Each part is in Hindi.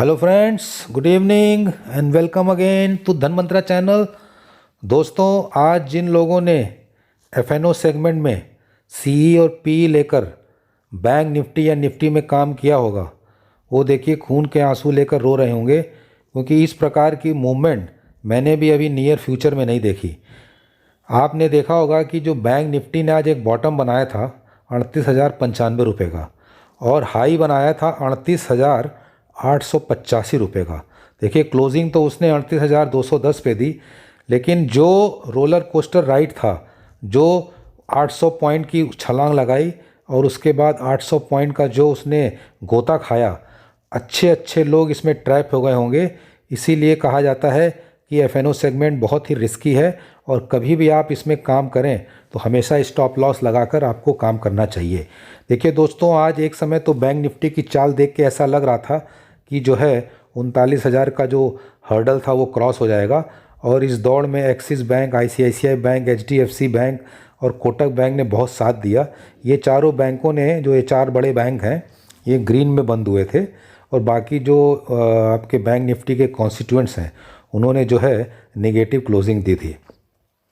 Hello friends, good evening and welcome again to Dhan Mantra channel. दोस्तों, आज जिन लोगों ने एफएनओ सेगमेंट में सीई और पीई लेकर बैंक निफ्टी या निफ्टी में काम किया होगा, वो देखिए खून के आंसू लेकर रो रहे होंगे, क्योंकि इस प्रकार की मूवमेंट मैंने भी अभी नियर फ्यूचर में नहीं देखी। आपने देखा होगा कि जो बैंक निफ्टी ने आज एक बॉटम बनाया था 38,095 रुपये का और हाई बनाया था 38,885 रुपये का। देखिए क्लोजिंग तो उसने 38,210 पे दी, लेकिन जो रोलर कोस्टर राइड था, जो 800 पॉइंट की छलांग लगाई और उसके बाद 800 पॉइंट का जो उसने गोता खाया, अच्छे अच्छे लोग इसमें ट्रैप हो गए होंगे। इसीलिए कहा जाता है कि एफएनओ सेगमेंट बहुत ही रिस्की है और कभी भी आप इसमें काम करें तो हमेशा स्टॉप लॉस लगाकर आपको काम करना चाहिए। देखिए दोस्तों, आज एक समय तो बैंक निफ्टी की चाल देख के ऐसा लग रहा था कि जो है 39,000 का जो हर्डल था वो क्रॉस हो जाएगा, और इस दौड़ में axis bank, ICICI bank, HDFC bank और कोटक बैंक ने बहुत साथ दिया। ये चारों बैंकों ने, जो ये चार बड़े बैंक हैं, ये ग्रीन में बंद हुए थे, और बाकी जो आपके बैंक निफ्टी के कॉन्स्टिट्यूएंट्स हैं उन्होंने जो है नेगेटिव क्लोजिंग दी थी।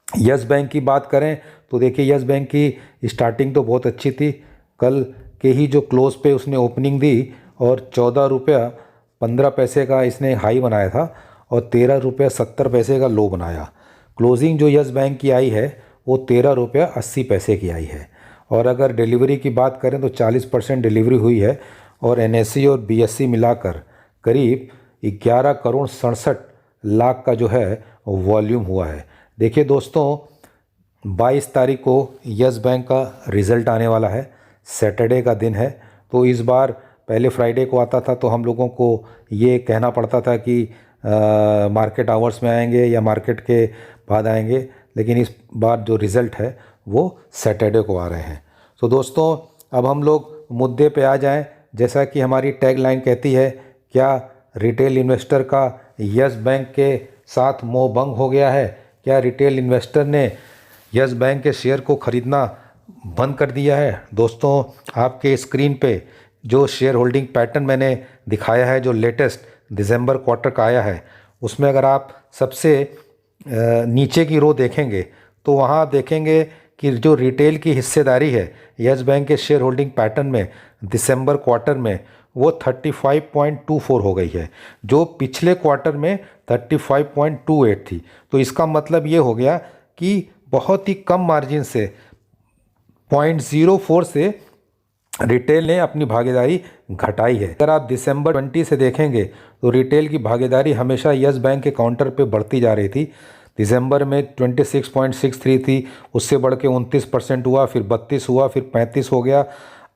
यस बैंक की बात करें तो देखिए यस बैंक की स्टार्टिंग तो बहुत अच्छी थी। कल के ही जो क्लोज पे उसने ओपनिंग दी और 14 रुपया 15 पैसे का इसने हाई बनाया था और 13 रुपया 70 पैसे का लो बनाया। क्लोजिंग जो यस बैंक की आई है वो 13 रुपया 80 पैसे की आई है। और अगर डिलीवरी की बात करें तो 40% डिलीवरी हुई है और एनएसई और बीएसई मिलाकर करीब 11 करोड़ 67 लाख का जो है वॉल्यूम हुआ है। देखिए दोस्तों, 22 तारीख को यस बैंक का रिज़ल्ट आने वाला है, सैटरडे का दिन है। तो इस बार पहले फ्राइडे को आता था तो हम लोगों को ये कहना पड़ता था कि मार्केट आवर्स में आएंगे या मार्केट के बाद आएंगे, लेकिन इस बार जो रिज़ल्ट है वो सैटरडे को आ रहे हैं। तो दोस्तों, अब हम लोग मुद्दे पे आ जाएं। जैसा कि हमारी टैग लाइन कहती है, क्या रिटेल इन्वेस्टर का यस बैंक के साथ मोह भंग हो गया है? क्या रिटेल इन्वेस्टर ने यस बैंक के शेयर को ख़रीदना बंद कर दिया है? दोस्तों, आपके स्क्रीन पे जो शेयर होल्डिंग पैटर्न मैंने दिखाया है, जो लेटेस्ट दिसंबर क्वार्टर का आया है, उसमें अगर आप सबसे नीचे की रो देखेंगे तो वहाँ आप देखेंगे कि जो रिटेल की हिस्सेदारी है यस बैंक के शेयर होल्डिंग पैटर्न में दिसंबर क्वार्टर में वो 35.24 हो गई है, जो पिछले क्वार्टर में 35.28 थी। तो इसका मतलब ये हो गया कि बहुत ही कम मार्जिन से 0.04 से रिटेल ने अपनी भागीदारी घटाई है। अगर आप दिसंबर 20 से देखेंगे तो रिटेल की भागीदारी हमेशा यस बैंक के काउंटर पे बढ़ती जा रही थी। दिसंबर में 26.63 थी, उससे बढ़ के 29% हुआ, फिर 32 हुआ, फिर 35 हो गया।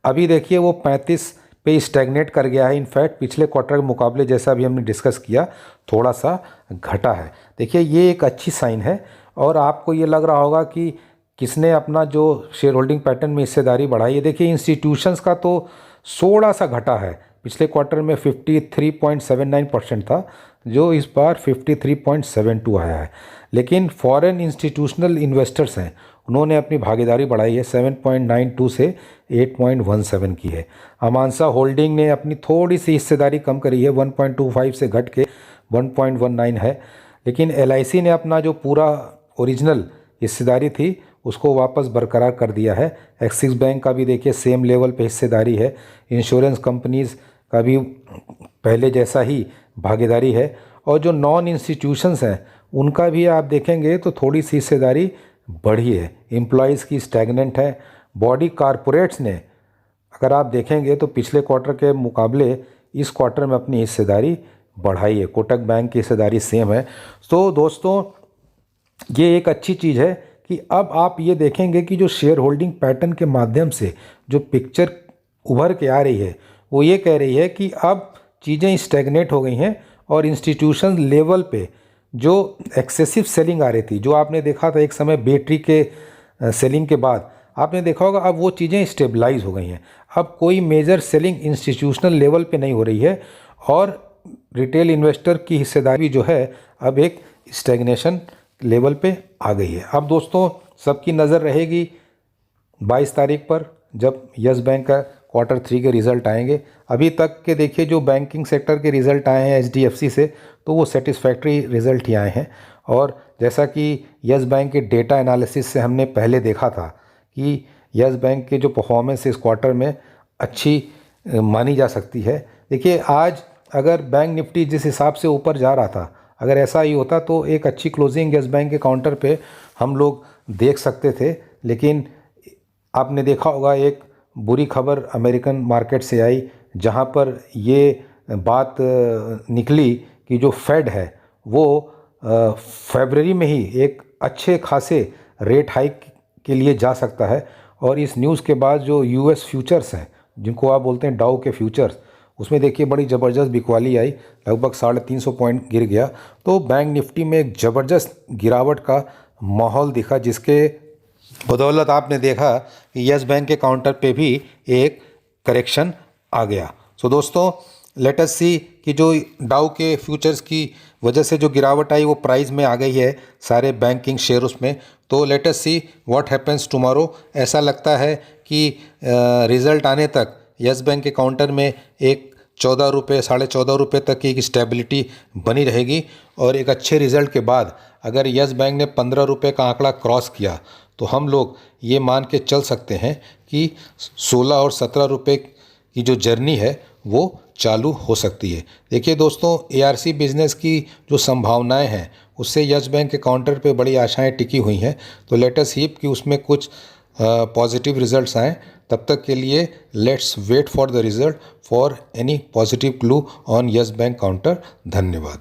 अभी देखिए वो 35 पे स्टैग्नेट कर गया है। इनफैक्ट पिछले क्वार्टर के मुकाबले, जैसा अभी हमने डिस्कस किया, थोड़ा सा घटा है। देखिए ये एक अच्छी साइन है। और आपको ये लग रहा होगा कि किसने अपना जो शेयर होल्डिंग पैटर्न में हिस्सेदारी बढ़ाई है। देखिए इंस्टीट्यूशंस का तो थोड़ा सा घटा है। पिछले क्वार्टर में 53.79% था, जो इस बार 53.72 आया है। लेकिन फॉरेन इंस्टीट्यूशनल इन्वेस्टर्स हैं, उन्होंने अपनी भागीदारी बढ़ाई है, 7.92 से 8.17 की है। अमांसा होल्डिंग ने अपनी थोड़ी सी हिस्सेदारी कम करी है, 1.25 से घट के 1.19 है। लेकिन एलआईसी ने अपना जो पूरा ओरिजिनल हिस्सेदारी थी उसको वापस बरकरार कर दिया है। एक्सिस बैंक का भी देखिए सेम लेवल पे हिस्सेदारी है। इंश्योरेंस कंपनीज़ का भी पहले जैसा ही भागीदारी है। और जो नॉन इंस्टीट्यूशंस हैं उनका भी आप देखेंगे तो थोड़ी सी हिस्सेदारी बढ़ी है। एम्प्लॉयज़ की स्टैग्नेंट है। बॉडी कॉरपोरेट्स ने, अगर आप देखेंगे तो पिछले क्वार्टर के मुकाबले इस क्वार्टर में अपनी हिस्सेदारी बढ़ाई है। कोटक बैंक की हिस्सेदारी सेम है। तो दोस्तों, ये एक अच्छी चीज़ है कि अब आप ये देखेंगे कि जो शेयर होल्डिंग पैटर्न के माध्यम से जो पिक्चर उभर के आ रही है वो ये कह रही है कि अब चीज़ें स्टैग्नेट हो गई हैं और इंस्टीट्यूशन लेवल पे जो एक्सेसिव सेलिंग आ रही थी, जो आपने देखा था एक समय बैटरी के सेलिंग के बाद, आपने देखा होगा अब वो चीज़ें स्टेबलाइज हो गई हैं। अब कोई मेजर सेलिंग इंस्टीट्यूशनल लेवल पे नहीं हो रही है और रिटेल इन्वेस्टर की हिस्सेदारी जो है अब एक स्टैग्नेशन लेवल पे आ गई है। अब दोस्तों, सबकी नज़र रहेगी 22 तारीख पर, जब यस बैंक का Q3 के रिज़ल्ट आएंगे। अभी तक के देखिए जो बैंकिंग सेक्टर के रिज़ल्ट आए हैं HDFC से, तो वो सेटिस्फैक्ट्री रिज़ल्ट ही आए हैं। और जैसा कि यस बैंक के डेटा एनालिसिस से हमने पहले देखा था कि यस बैंक के जो परफॉर्मेंस इस क्वार्टर में अच्छी मानी जा सकती है। देखिए आज अगर बैंक निफ्टी जिस हिसाब से ऊपर जा रहा था, अगर ऐसा ही होता तो एक अच्छी क्लोजिंग यस बैंक के काउंटर पे हम लोग देख सकते थे। लेकिन आपने देखा होगा एक बुरी खबर अमेरिकन मार्केट से आई, जहां पर ये बात निकली कि जो फेड है वो फरवरी में ही एक अच्छे खासे रेट हाइक के लिए जा सकता है। और इस न्यूज़ के बाद जो US फ्यूचर्स हैं, जिनको आप बोलते हैं डाउ के फ्यूचर्स, उसमें देखिए बड़ी ज़बरदस्त बिकवाली आई, लगभग 350 पॉइंट गिर गया। तो बैंक निफ्टी में एक ज़बरदस्त गिरावट का माहौल दिखा, जिसके बदौलत आपने देखा कि यस बैंक के काउंटर पे भी एक करेक्शन आ गया। सो दोस्तों, लेट अस सी कि जो डाउ के फ्यूचर्स की वजह से जो गिरावट आई वो प्राइस में आ गई है सारे बैंकिंग शेयर उसमें। तो let us see what happens tomorrow. ऐसा लगता है कि रिज़ल्ट आने तक यस बैंक के काउंटर में एक 14 रुपये, 14.5 रुपये तक की एक स्टेबिलिटी बनी रहेगी। और एक अच्छे रिज़ल्ट के बाद अगर यस बैंक ने 15 रुपये का आंकड़ा क्रॉस किया तो हम लोग ये मान के चल सकते हैं कि 16 और 17 रुपये की जो जर्नी है वो चालू हो सकती है। देखिए दोस्तों, ARC बिज़नेस की जो संभावनाएं हैं उससे यस बैंक के काउंटर पे बड़ी आशाएं टिकी हुई हैं। तो लेट अस होप कि उसमें कुछ पॉजिटिव रिजल्ट्स आएँ। तब तक के लिए let's wait for the result for any positive clue on Yes Bank counter. धन्यवाद।